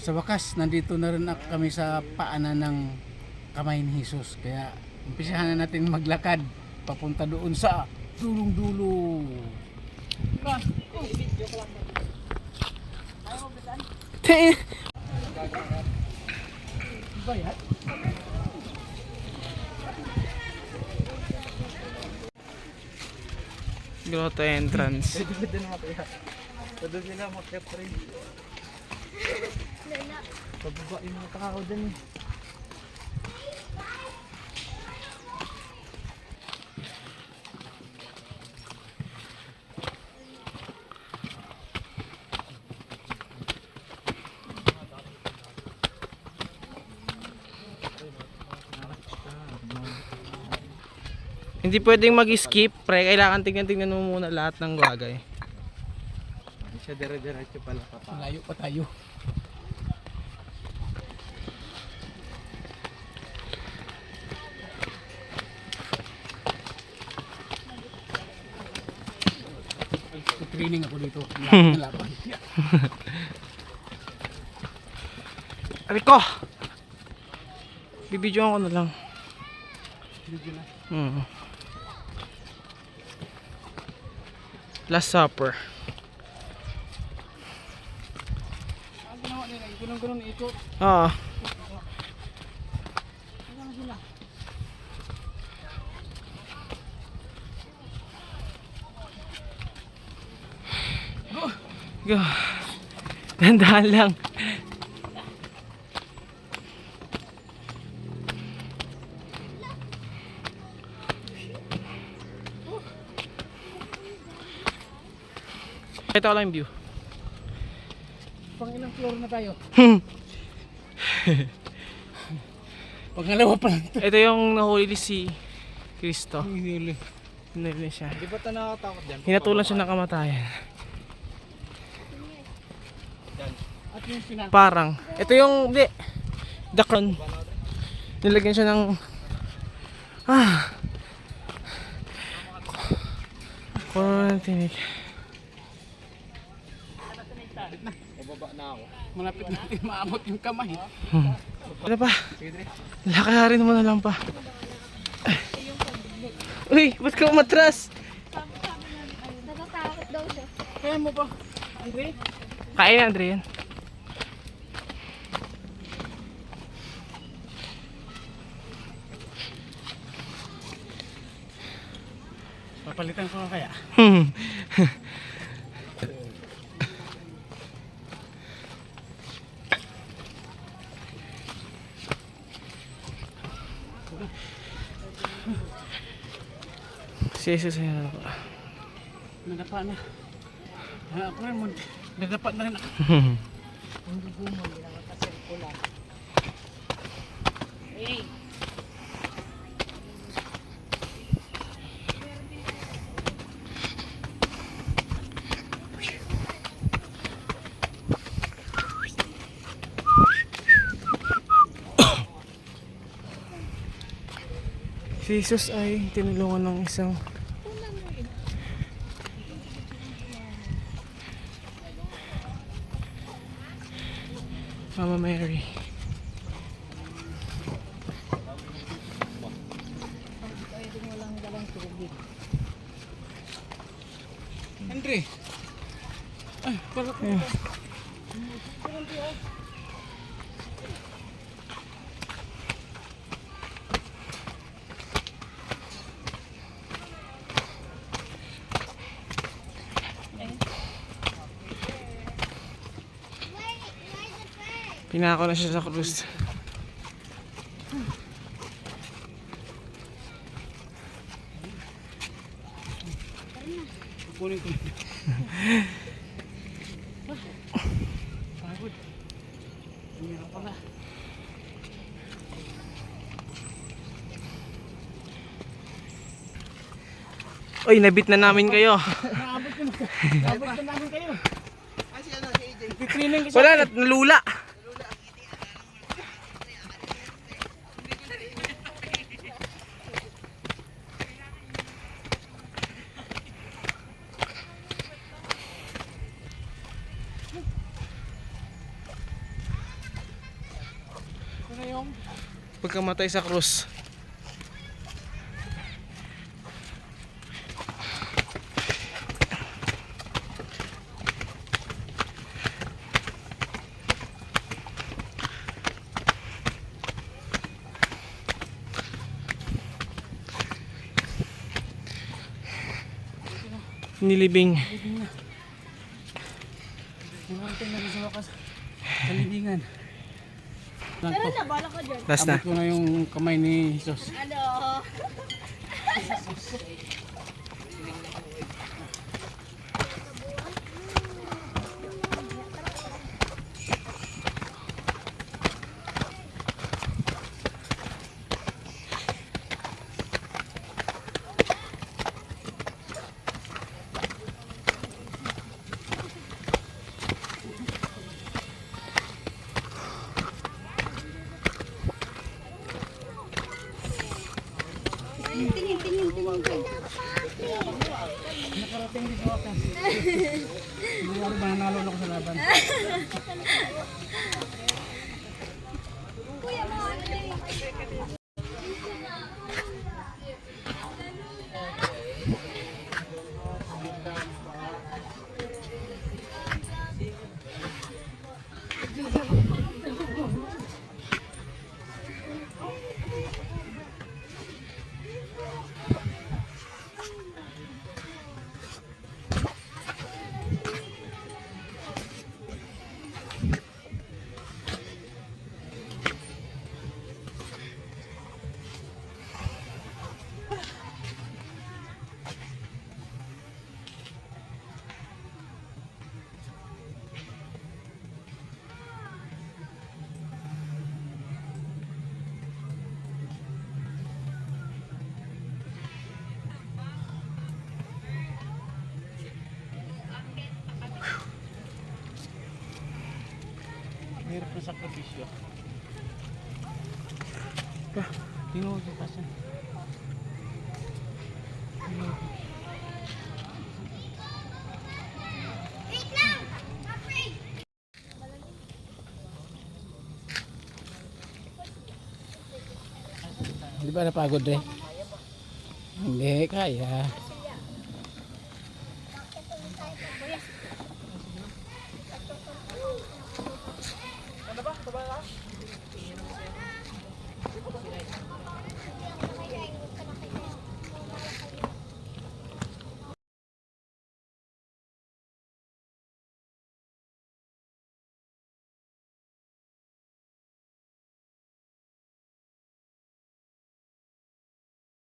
Sa wakas, nandito na rin kami sa paanan ng kamay ni Jesus. Kaya umpisahan na natin maglakad papunta doon sa dulong-dulo. Grotto entrance. Doon sila mag-pray. Pababa yung mga tao dyan. Hindi pwedeng mag-skip, pre. Kailangan tingnan mo muna lahat ng bagay. Hindi siya dire-diretso pala pa. Layo pa tayo. Training ako dito. Laban. Rico! Bibidyoan ko na lang. Last Supper. Ginawa nila, gano'n ikot. Oo. Go. Dandahan lang. Ito lang yung view. Pang ilang floor na tayo? Pangalawa pa lang. Ito yung nahuli si Cristo. Hinuli. Hinuli siya. Di ba ito nakakatakot dyan? Hinatulan siya ng kamatayan. At yung pinaka. Parang. Ito yung, hindi. The crown. Nilagyan siya ng Corona tinik. Bababa na ako. Malapit natin maabot yung kamay. Ano pa? Lakayarin mo na lang pa. Uy, ba't ka umatras? Natatakot daw siya. Kaya mo ba, Andre? Kaya Andre yan. Papalitan ko na kaya. Jesus yan ako. Nadapa na. Ako rin mo. Nadapa na rin ako. Hindi gumon. Hindi naman kasirkula. Hey! Si Jesus ay tinulungan ng isang Mama Mary. Andre! Ay, para ko. Pinako na siya sa krus. Kunin ko. Pagod. Hindi ka pala. Uy, nabit na namin kayo. Naabot ko na. Naabot na namin kayo. Kasi ano, si AJ. Titrining ko Wala na, nalula. yung pagkamatay sa krus. Nilibing. Narating na rin sa wakas. Kalibingan. Lang Tara to. na, bala ka dyan. Last na. Abot ko na yung kamay ni Jesus. Ano? Tingin. Nakarating din sa wakas. Hindi ako mananalo ako sa laban. Kuya mo, ano eh? Hirap na sakripisyo. Tinuod yung kasi. Di ba napagod rin? Hindi, kaya.